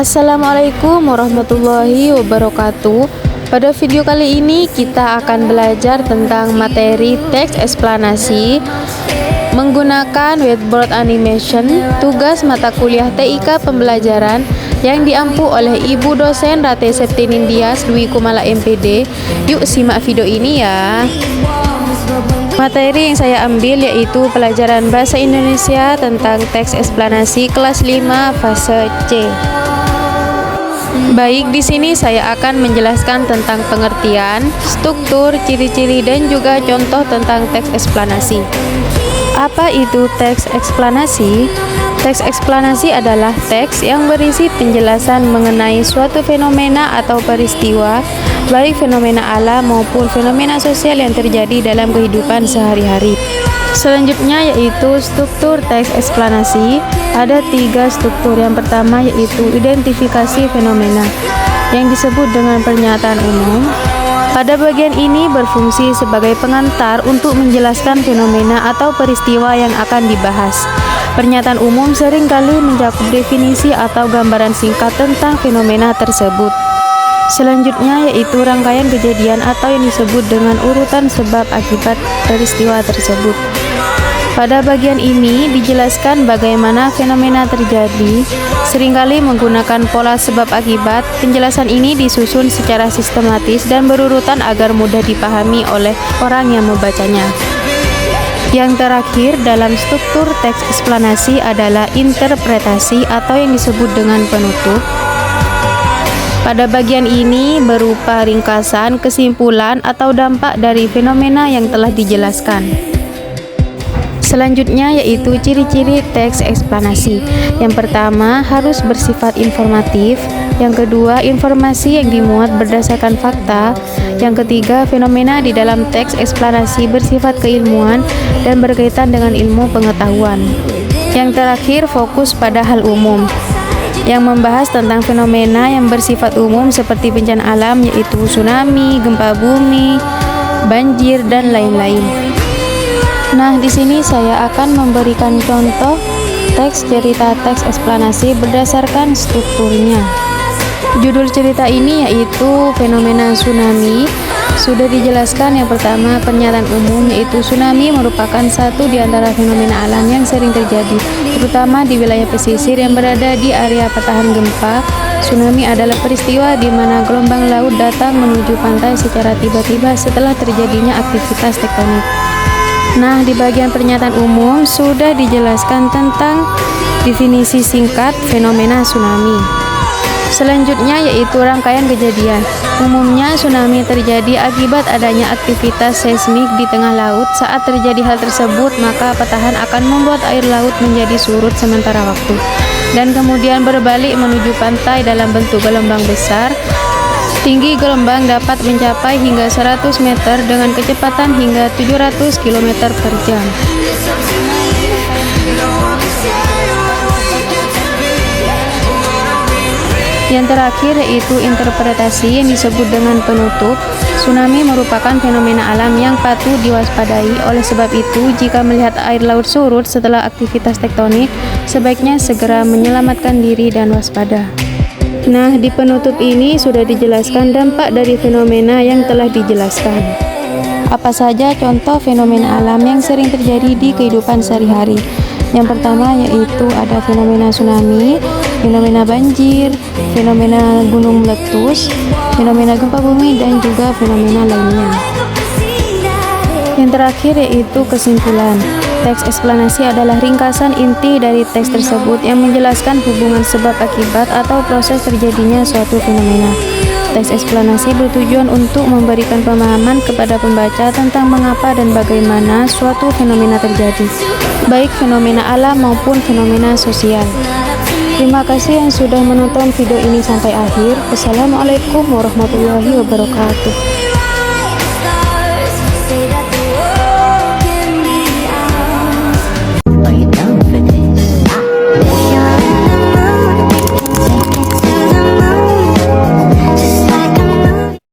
Assalamualaikum warahmatullahi wabarakatuh. Pada video kali ini kita akan belajar tentang materi teks eksplanasi menggunakan whiteboard animation, tugas mata kuliah TIK pembelajaran yang diampu oleh Ibu dosen Rate Septinindya Dwi Kumala MPD. Yuk simak video ini ya. Materi yang saya ambil yaitu pelajaran Bahasa Indonesia tentang teks eksplanasi kelas 5 fase C. Baik, di sini saya akan menjelaskan tentang pengertian, struktur, ciri-ciri, dan juga contoh tentang teks eksplanasi. Apa itu teks eksplanasi? Teks eksplanasi adalah teks yang berisi penjelasan mengenai suatu fenomena atau peristiwa, baik fenomena alam maupun fenomena sosial yang terjadi dalam kehidupan sehari-hari. Selanjutnya yaitu struktur teks eksplanasi. Ada 3 struktur. Yang pertama yaitu identifikasi fenomena yang disebut dengan pernyataan umum. Pada bagian ini berfungsi sebagai pengantar untuk menjelaskan fenomena atau peristiwa yang akan dibahas. Pernyataan umum seringkali mencakup definisi atau gambaran singkat tentang fenomena tersebut. Selanjutnya yaitu rangkaian kejadian atau yang disebut dengan urutan sebab akibat peristiwa tersebut. Pada bagian ini dijelaskan bagaimana fenomena terjadi, seringkali menggunakan pola sebab akibat. Penjelasan ini disusun secara sistematis dan berurutan agar mudah dipahami oleh orang yang membacanya. Yang terakhir dalam struktur teks eksplanasi adalah interpretasi atau yang disebut dengan penutup. Pada bagian ini berupa ringkasan, kesimpulan, atau dampak dari fenomena yang telah dijelaskan. Selanjutnya yaitu ciri-ciri teks eksplanasi. Yang pertama harus bersifat informatif. Yang kedua informasi yang dimuat berdasarkan fakta. Yang ketiga fenomena di dalam teks eksplanasi bersifat keilmuan dan berkaitan dengan ilmu pengetahuan. Yang terakhir fokus pada hal umum yang membahas tentang fenomena yang bersifat umum seperti bencana alam yaitu tsunami, gempa bumi, banjir, dan lain-lain. Nah, di sini saya akan memberikan contoh teks cerita teks eksplanasi berdasarkan strukturnya. Judul cerita ini yaitu fenomena tsunami. Sudah dijelaskan yang pertama pernyataan umum yaitu tsunami merupakan satu di antara fenomena alam yang sering terjadi, terutama di wilayah pesisir yang berada di area patahan gempa. Tsunami adalah peristiwa di mana gelombang laut datang menuju pantai secara tiba-tiba setelah terjadinya aktivitas tektonik. Nah, di bagian pernyataan umum sudah dijelaskan tentang definisi singkat fenomena tsunami. Selanjutnya yaitu rangkaian kejadian. Umumnya tsunami terjadi akibat adanya aktivitas seismik di tengah laut. Saat terjadi hal tersebut, maka patahan akan membuat air laut menjadi surut sementara waktu dan kemudian berbalik menuju pantai dalam bentuk gelombang besar. Tinggi gelombang dapat mencapai hingga 100 meter dengan kecepatan hingga 700 km per jam. Yang terakhir yaitu interpretasi yang disebut dengan penutup. Tsunami merupakan fenomena alam yang patut diwaspadai. Oleh sebab itu, jika melihat air laut surut setelah aktivitas tektonik, sebaiknya segera menyelamatkan diri dan waspada. Nah, di penutup ini sudah dijelaskan dampak dari fenomena yang telah dijelaskan. Apa saja contoh fenomena alam yang sering terjadi di kehidupan sehari-hari? Yang pertama yaitu ada fenomena tsunami, fenomena banjir, fenomena gunung meletus, fenomena gempa bumi, dan juga fenomena lainnya. Yang terakhir yaitu kesimpulan. Teks eksplanasi adalah ringkasan inti dari teks tersebut yang menjelaskan hubungan sebab akibat atau proses terjadinya suatu fenomena. Teks eksplanasi bertujuan untuk memberikan pemahaman kepada pembaca tentang mengapa dan bagaimana suatu fenomena terjadi, baik fenomena alam maupun fenomena sosial. Terima kasih yang sudah menonton video ini sampai akhir. Wassalamualaikum warahmatullahi wabarakatuh.